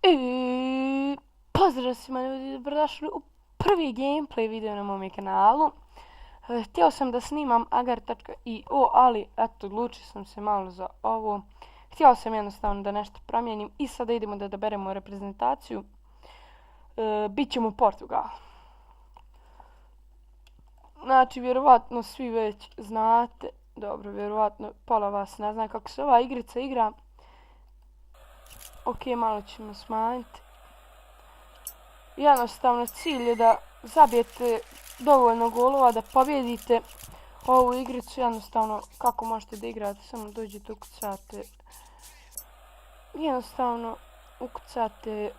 I pozdrav svima ljudi, dobrodošli u prvi gameplay video na mom kanalu. Htio sam da snimam agar.io, ali eto, odlučio sam se malo za ovo. Htio sam jednostavno da nešto promijenim i sada idemo da odaberemo reprezentaciju. Bićemo Portugal. Znači, vjerovatno svi već znate, dobro, vjerovatno pola vas ne zna kako se ova igrica igra. Ok, malo ćemo smanjiti. Jednostavno cilj je da zabijete dovoljno golova da pobjedite ovu igricu. Jednostavno kako možete da igrate, samo dođete, ukucate. Jednostavno ukucate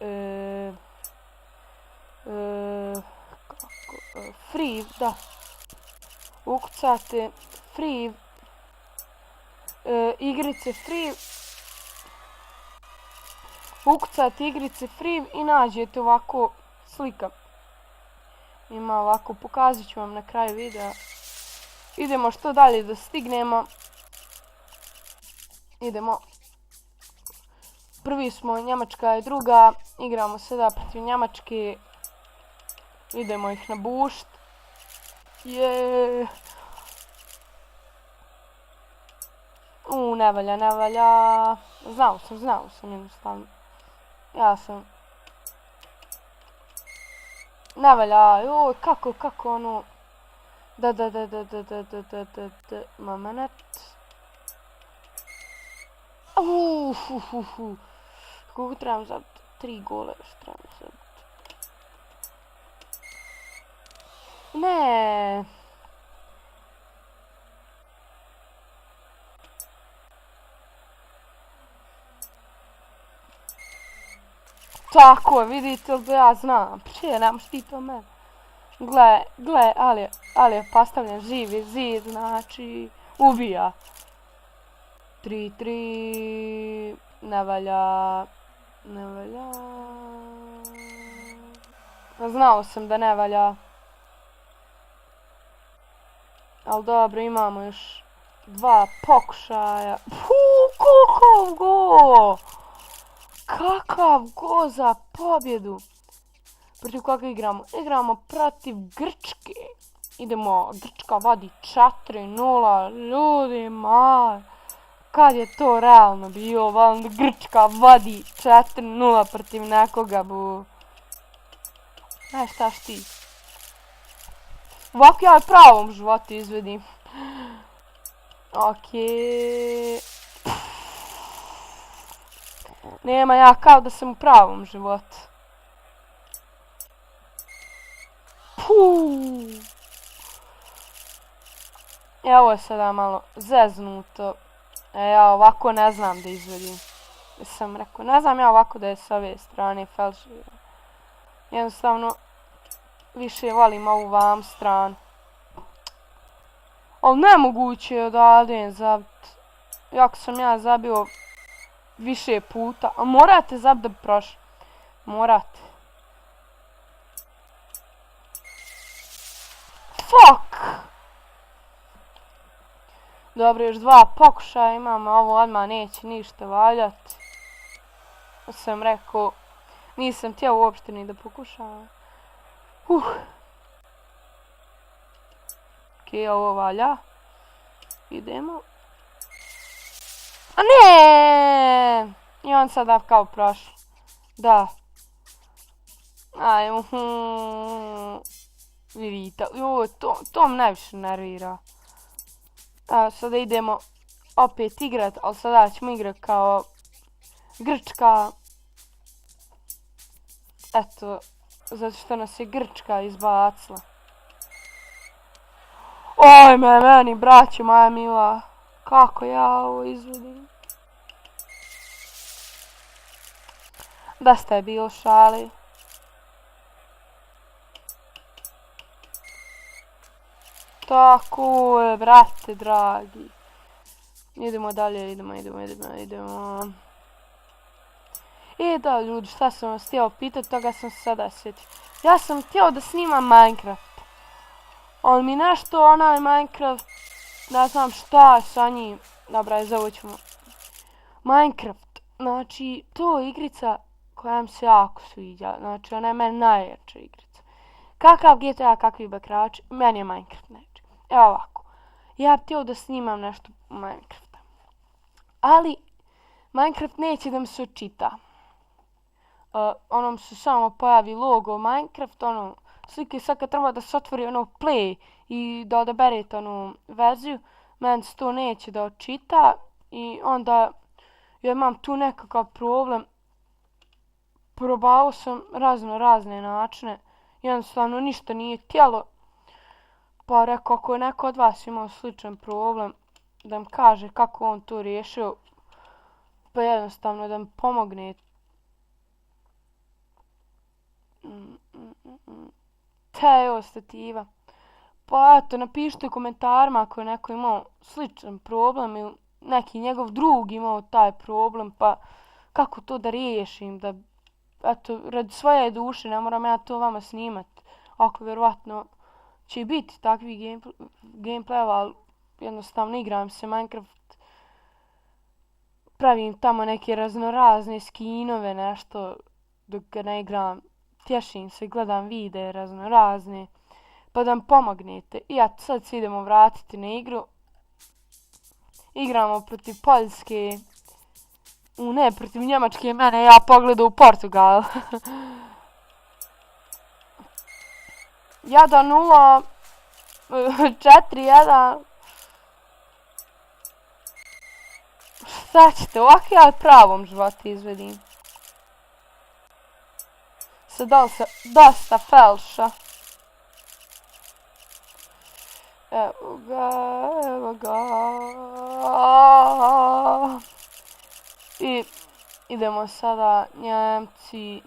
free, da. Ukucate free igrice free. Ukucate igrice free i nađete ovako slika. Ima ovako, pokazat ću vam na kraju videa. Idemo što dalje da stignemo. Idemo. Prvi smo, Njemačka je druga. Igramo sada protiv Njemačke. Idemo ih na boost. Ne valja, ne valja. Znao sam jednostavno. Ja sam... Ne valja, joj, kako ono... Da, moment. Koliko trebam zabiti? 3 gola još trebam zabiti. Ne. Tako je, vidite li da ja znam. Prije, nemaš ti to mene. Gle, ali je postavljen živi zid, znači ubija. 3-3, ne valja. Znao sam da ne valja. Ali dobro, imamo još 2 pokušaja. Kakav go! Kakav go za pobjedu! Protiv koga igramo? Igramo protiv Grčke. Idemo, Grčka vodi 4-0, ljudi maj. Kad je to realno bio, valjda Grčka vodi 4-0 protiv nekoga, bu. Znaš štaš ti? Ovako ja u pravom životu izvedim. Okej. Nema, ja kao da sam u pravom životu. Evo je sada malo zeznuto. Ja ovako ne znam da izvedim. Sam rekao, ne znam ja ovako da je s ove strane felšira. Jednostavno, više volim ovu vam stranu. Ali nemoguće je odavde zabiti. Jako sam ja zabio više puta. A morate zabiti da bi prošli. Morate. Fuck! Dobro, još 2 pokušaja imamo, ovo odmah neće ništa valjati. Sam rekao, nisam htio uopšte ni da pokušavam. Okej, ovo valja. Idemo. A ne! I on sada kao prošao. Da. Ajmo. Vidite, to me najviše nervira. Sada idemo opet igrat, ali sada ćemo igrat kao Grčka. Eto, zato što nas je Grčka izbacila. Oj, meni, braćo moja mila, kako ja ovo izvodim. Da ste bilo šali. Tako je, brate dragi. Idemo dalje, idemo. Da, ljudi, šta sam vas htio pitati, toga sam se sada sjetio. Ja sam htio da snimam Minecraft. Ali mi nešto onaj Minecraft, ne znam šta je sa njim. Dobra, zovut ćemo Minecraft. Znači, to je igrica koja mi se jako sviđa. Znači, ona je meni najjača igrica. Kakav GTA, kakvi bakrači, meni je Minecraft najjači. Evo ovako. Ja bi htio da snimam nešto Minecrafta. Ali, Minecraft neće da mi se očita. Onom se samo pojavi logo Minecraft, ono, slike sad kad treba da se otvori ono play i da odaberete onu verziju, meni se to neće da očita i onda ja imam tu nekakav problem. Probao sam razne načine, jednostavno ništa nije htjelo, pa rekao ako je neko od vas imao sličan problem da mi kaže kako on to riješio, pa jednostavno da mi pomogne. Evo stativa. Pa eto, napišite u komentarima ako je neko imao sličan problem ili neki njegov drug imao taj problem, pa kako to da riješim, da eto, radi svoje duše, ne moram ja to vama snimat, ako vjerovatno će biti takvi gameplayeva, ali jednostavno igram se Minecraft, pravim tamo neke raznorazne skinove, nešto, dok ga ne igram, tješim se, gledam videe raznorazne, pa da mi pomognete. I ja sad se idemo vratiti na igru. Igramo protiv Poljske. Ne, protiv Njemačke, mene ja pogledao u Portugal. 1-0, 4-1. Šta ćete, ovako ja pravom životu izvedim. Se dosta felša. Evo ga. I idemo sada Njemci.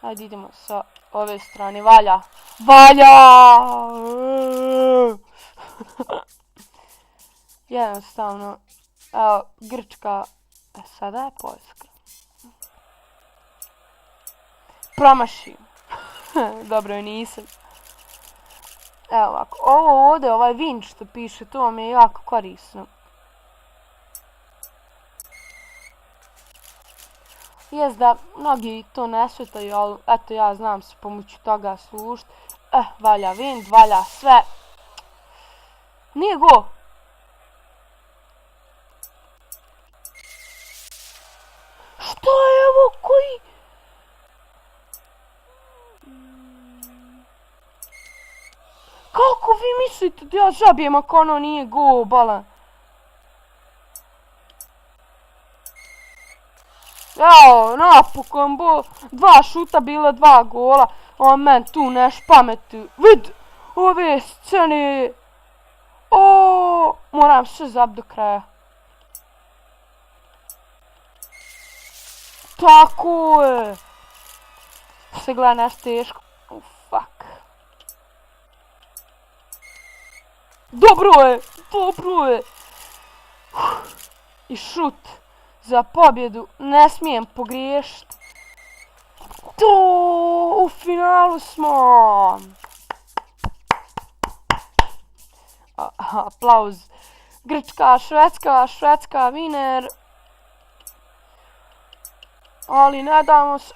Hajde idemo sa ove strane. Valja! Jednostavno. Evo, Grčka. Sada je Poljska. Promašio. Dobro, nisam. Evo ovako, ovo ovdje, ovaj vinč što piše, to vam je jako korisno. Jest da mnogi to ne svetaju, ali eto ja znam se pomoću toga služit. Valja vind, valja sve. Nije go. Što je ovo koji? Kako vi mislite da ja zabijem ako ono nije go, balan? Evo, napokon, dva šuta bila 2 gola, a men tu neš pameti. Vid, ove scene. Moram sve zabiti do kraja. Tako je. Se gleda nešto teško. Fuck. Dobro je. I šut za pobjedu. Ne smijem pogriješiti. U finalu smo. Aplauz. Grčka, Švedska, winer. Ali ne damo se.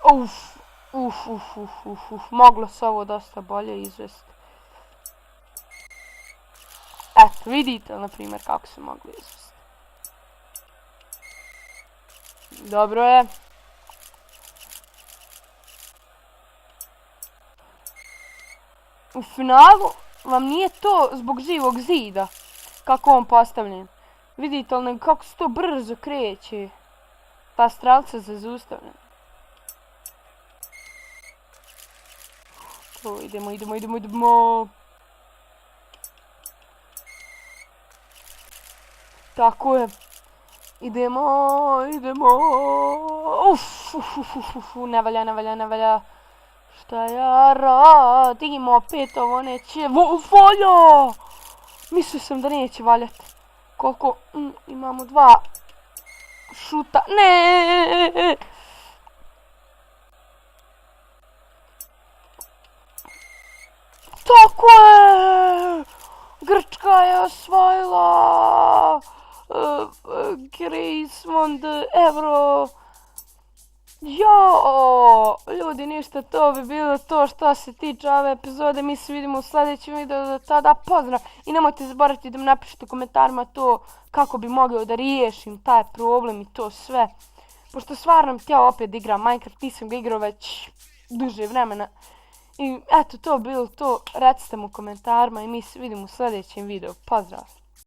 Moglo se ovo dosta bolje izvesti. Eto, vidite na primjer kako se moglo izvesti. Dobro je. U finalu vam nije to zbog živog zida kako on postavljen. Vidite li kako se to brzo kreće. Ta strelca za zaustavljanje. Idemo. Tako je. Idemo. Ne valja. Šta ja radim? Opet ovo neće. Valja! Mislio sam da neće valjati. Koliko? Imamo 2 šuta. Ne! Tako je! Grčka je osvojila Grace won the Euro. Jo, ljudi, ništa, to bi bilo to što se tiče ove epizode. Mi se vidimo u sljedećem videu, do tada pozdrav i nemojte zaboraviti da mi napišete u komentarima to kako bi mogao da riješim taj problem i to sve. Pošto stvarno htio opet da igram Minecraft, nisam ga igrao već duže vremena. I eto, to bilo to, recite mu u komentarima i mi se vidimo u sljedećem videu. Pozdrav!